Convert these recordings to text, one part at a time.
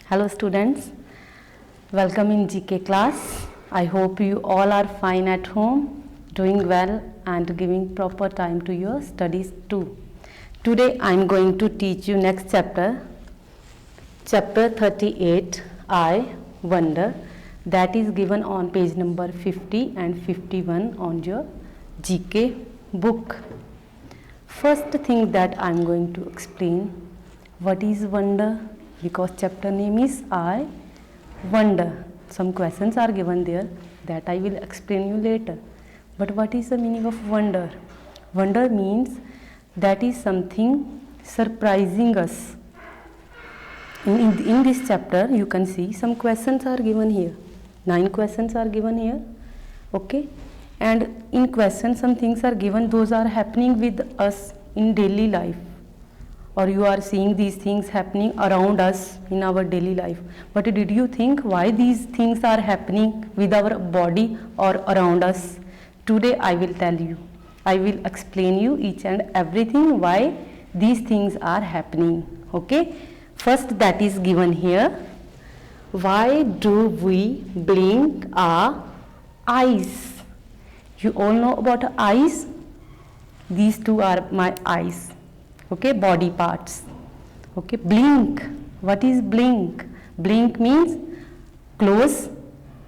Hello students, welcome in GK class. I hope you all are fine at home, doing well and giving proper time to your studies too. Today I am going to teach you next chapter, chapter 38, I Wonder, that is given on page number 50 and 51 on your GK book. First thing that I am going to explain, what is wonder? Because chapter name is I Wonder. Some questions are given there that I will explain you later. But what is the meaning of wonder? Wonder means that is something surprising us. In this chapter you can see some questions are given here. 9 questions are given here. Okay. And in questions some things are given, those are happening with us in daily life, or you are seeing these things happening around us in our daily life. But did you think why these things are happening with our body or around us? Today I will tell you. I will explain you each and everything why these things are happening. Okay. First, that is given here. Why do we blink our eyes? You all know about eyes. These two are my eyes. Okay, body parts. Okay, blink. What is blink? Blink means close,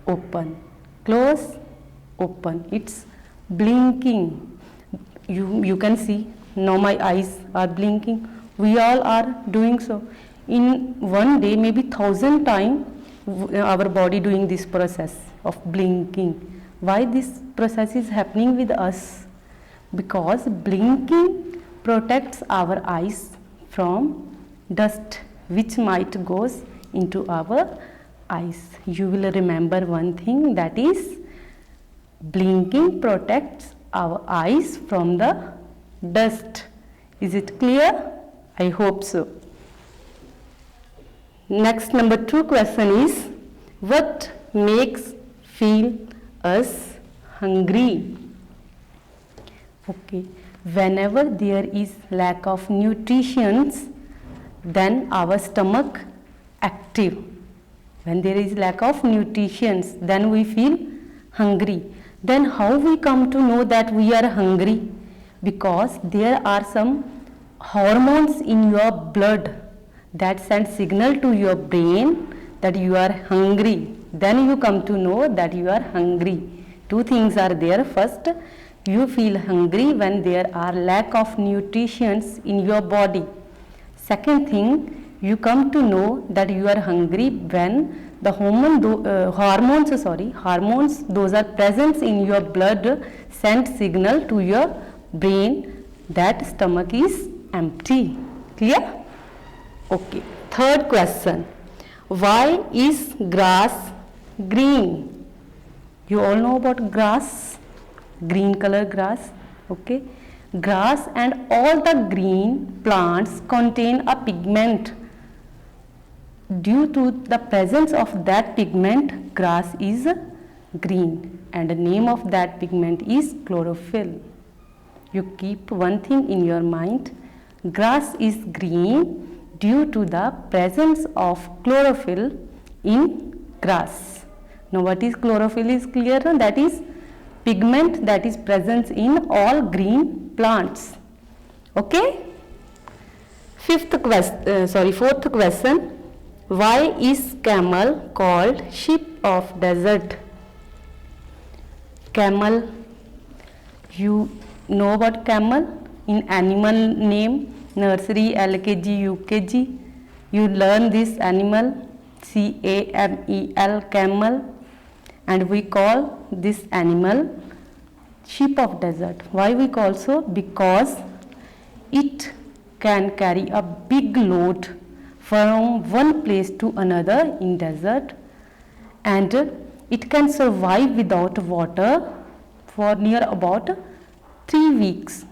open. Close, open. It's blinking. You can see now my eyes are blinking. We all are doing so. In one day, maybe 1,000 times our body doing this process of blinking. Why this process is happening with us? Because blinking protects our eyes from dust which might goes into our eyes. You will remember one thing, that is blinking protects our eyes from the dust. Is it clear? I hope so. Next, number 2 question is, what makes feel us hungry? Okay, whenever there is lack of nutrition, then our stomach active. When there is lack of nutrition, then we feel hungry. Then how we come to know that we are hungry? Because there are some hormones in your blood that send signal to your brain that you are hungry. Then you come to know that you are hungry. 2 things are there. First, you feel hungry when there are lack of nutrition in your body. Second thing, you come to know that you are hungry when the hormones those are present in your blood send signal to your brain that stomach is empty. Clear? Okay. Third question, why is grass green? You all know about grass, green color grass. Okay. Grass and all the green plants contain a pigment. Due to the presence of that pigment, grass is green, and the name of that pigment is chlorophyll. You keep one thing in your mind, grass is green due to the presence of chlorophyll in grass. Now what is chlorophyll is clear, that is pigment that is present in all green plants. Okay. Fourth question, why is camel called sheep of desert? Camel, you know about camel? In animal name, nursery, LKG, UKG, you learn this animal, CAMEL, camel, and we call this animal sheep of desert. Why we call so? Because it can carry a big load from one place to another in desert, and it can survive without water for near about 3 weeks.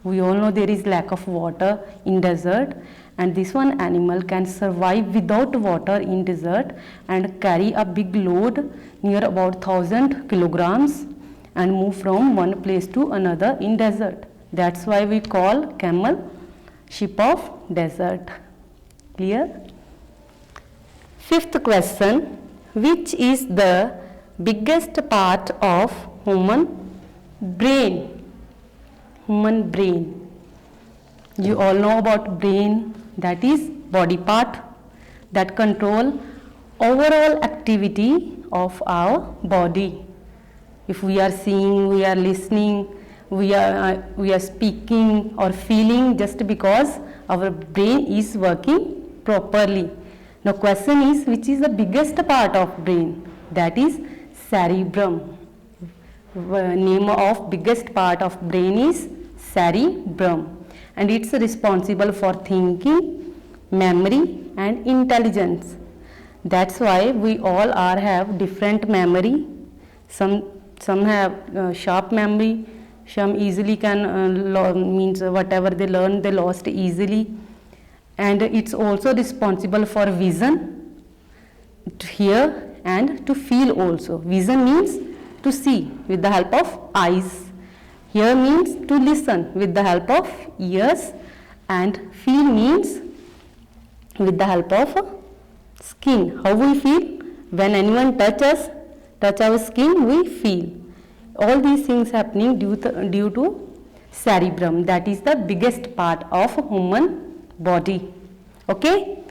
We all know there is lack of water in desert, and this one animal can survive without water in desert and carry a big load near about 1,000 kilograms and move from one place to another in desert. That's why we call camel sheep of desert. Clear? Fifth question, which is the biggest part of human brain? Human brain. You all know about brain, that is body part that control overall activity of our body. If we are seeing, we are listening, we are speaking or feeling just because our brain is working properly. Now question is, which is the biggest part of brain? That is cerebrum. Name of biggest part of brain is cerebrum, and it's responsible for thinking, memory and intelligence. That's why we all have different memory. Some have sharp memory, some easily can means whatever they learn they lost easily, and it's also responsible for vision, to hear and to feel also. Vision means to see with the help of eyes, hear means to listen with the help of ears, and feel means with the help of skin. How we feel? When anyone touch our skin, we feel. All these things happening due to cerebrum, that is the biggest part of human body. Okay?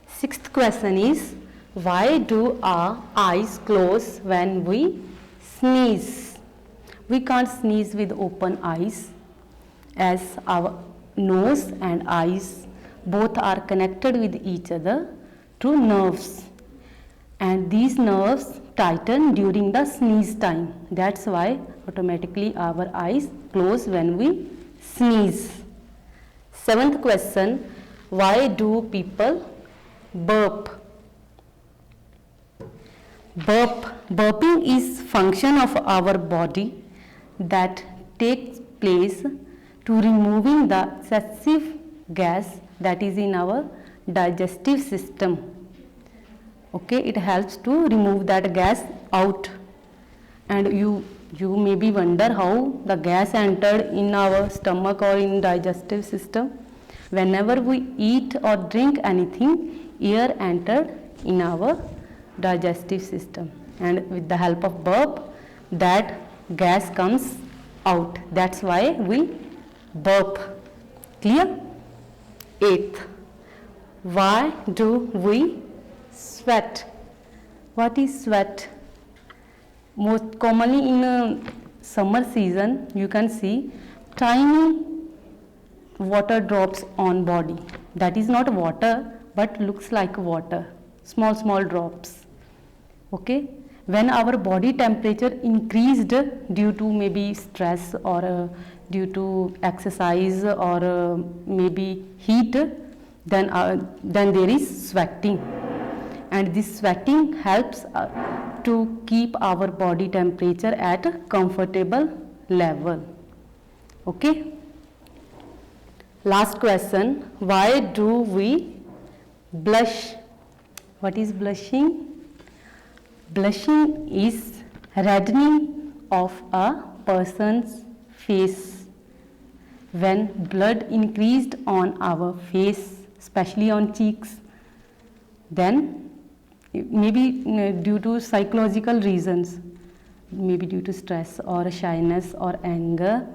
Sixth question is, why do our eyes close when we sneeze? We can't sneeze with open eyes, as our nose and eyes both are connected with each other through nerves, and these nerves tighten during the sneeze time. That's why automatically our eyes close when we sneeze. Seventh question, why do people burp? Burping is function of our body that takes place to removing the excessive gas that is in our digestive system. Okay, it helps to remove that gas out, and you maybe wonder how the gas entered in our stomach or in digestive system. Whenever we eat or drink anything, air entered in our digestive system, and with the help of burp that gas comes out. That's why we burp. Clear? Eighth, why do we sweat? What is sweat? Most commonly in summer season you can see tiny water drops on body. That is not water but looks like water, small drops. Okay, when our body temperature increased due to maybe stress or due to exercise or maybe heat, then there is sweating, and this sweating helps to keep our body temperature at a comfortable level. Okay, last question, why do we blush? What is blushing? Blushing is reddening of a person's face when blood increased on our face, especially on cheeks. Then maybe due to psychological reasons, maybe due to stress or shyness or anger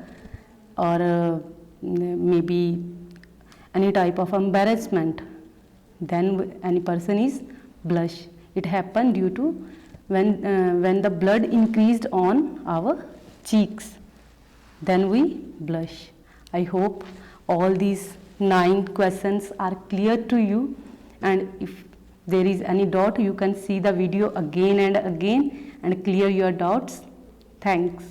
or maybe any type of embarrassment, then any person is blush. It happened due to when the blood increased on our cheeks, then we blush. I hope all these 9 questions are clear to you, and if there is any doubt you can see the video again and again and clear your doubts. Thanks.